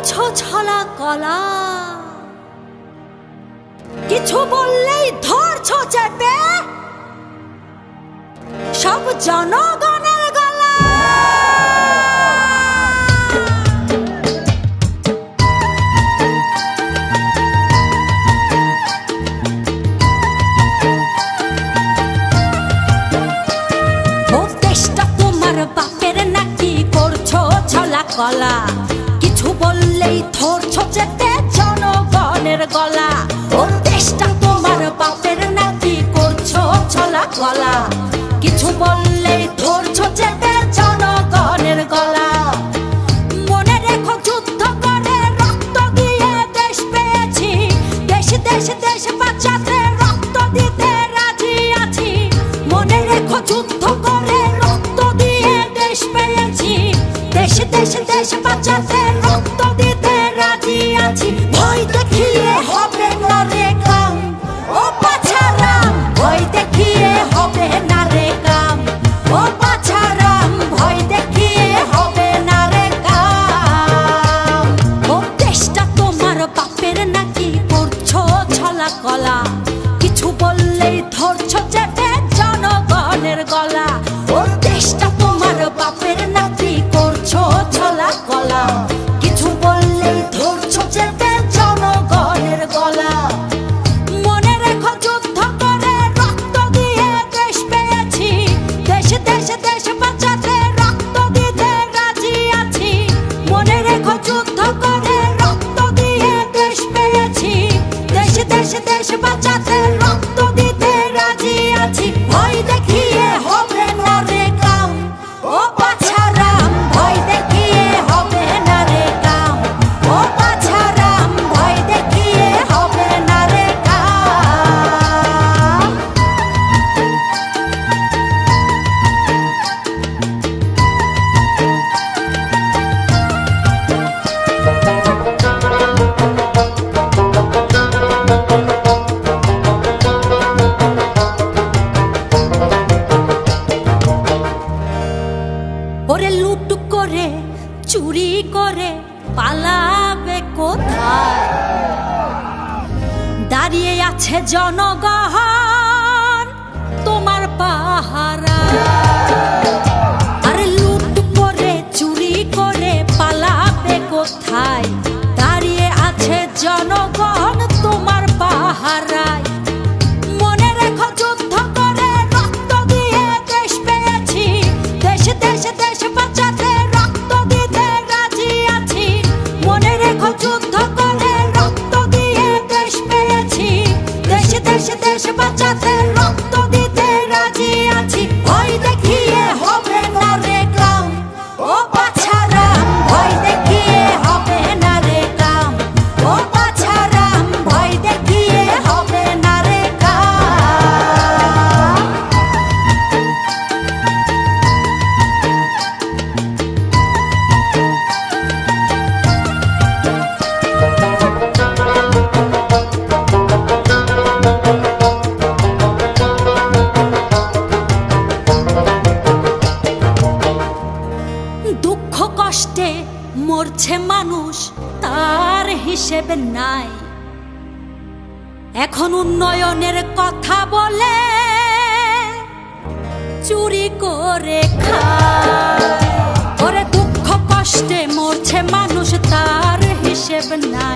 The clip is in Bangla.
করছো ছলা কলা, কিছু বললেই ধরছো চেপে সব জনগণের গলা। ও দেশটা তোমার বাপের নাকি করছো ছলা কলা, কিছু বললেই ধরছো চেপে জনগণের গলা। ও দেশটা তোমার বাপের নাকি করছো ছলা কলা, কিছু বললেই ধরছো চেপে জনগণের গলা। মনে রেখো যুদ্ধ করে রক্ত দিয়ে দেশ পেয়েছি, দেশ দেশ দেশ বাঁচাতে রক্ত দিতে রাজি আছি। মনে রেখো যুদ্ধ করে রক্ত দিয়ে দেশ পেয়েছি, দেশ দেশ দেশ বাঁচাতে রক্ত দিতে রাজি আছি। ভয় দেখিয়ে হবে না রে কাম, ও পাছারাম ভয় দেখিয়ে হবে না রে কাম, ও পাছারাম ভয় দেখিয়ে হবে না রে কাম। ও দেশটা তোমার বাপের নাকি করছো ছলা কলা, কিছু বললেই ধরছো চেপে জনগণের গলা। ও দেশটা তোমার বাপের নাকি করছো ছলা কলা, কিছু বললেই ধরছো চেপে জনগণের গলা। মনে রেখো যুদ্ধ করে রক্ত দিয়ে দেশ পেয়েছি, দেশ দেশ দেশ বাঁচাতে রক্ত দিতে রাজি আছি। মনে রেখো যুদ্ধ করে রক্ত দিয়ে দেশ পেয়েছি, দেশ দেশ দেশ বাঁচাতে রক্ত দিতে রাজি আছি। ভয় দেখিয়ে হবে না রে কাম, ও পাছারাম ভয় দেখিয়ে হবে না রে কাম, ও পাছারাম ভয় দেখিয়ে হবে না রে কাম। ওরে লুট করে চুরি করে পালাবে কোথায়, দাঁড়িয়ে আছে জনগণ তোমার পাহারা। আরে লুট করে চুরি করে পালাবে কোথায়, দাঁড়িয়ে আছে জনগণ তোমার পাহারায়। মনে রেখো যুদ্ধ করে রক্ত দিয়ে দেশ পেয়েছি, দেশ দেশ দেশ বাঁচাতে রক্ত দিতে রাজি আছি। মনে রেখো যুদ্ধ করে রক্ত দিয়ে দেশ পেয়েছি, দেশ দেশ দেশ বাঁচাতে রক্ত দিতে রাজি আছি। ভয় দেখিয়ে হবে না রে কাম, ও পাছারাম ভয় দেখিয়ে হবে না রে কাম, ও পাছারাম ভয় দেখিয়ে হবে না রে কাম। দুঃখ কষ্টে মরছে মানুষ তার হিসেব নাই, এখন উন্নয়নের কথা বলে চুরি করে খায়। ওরে দুঃখ কষ্টে মরছে মানুষ তার হিসেব নাই,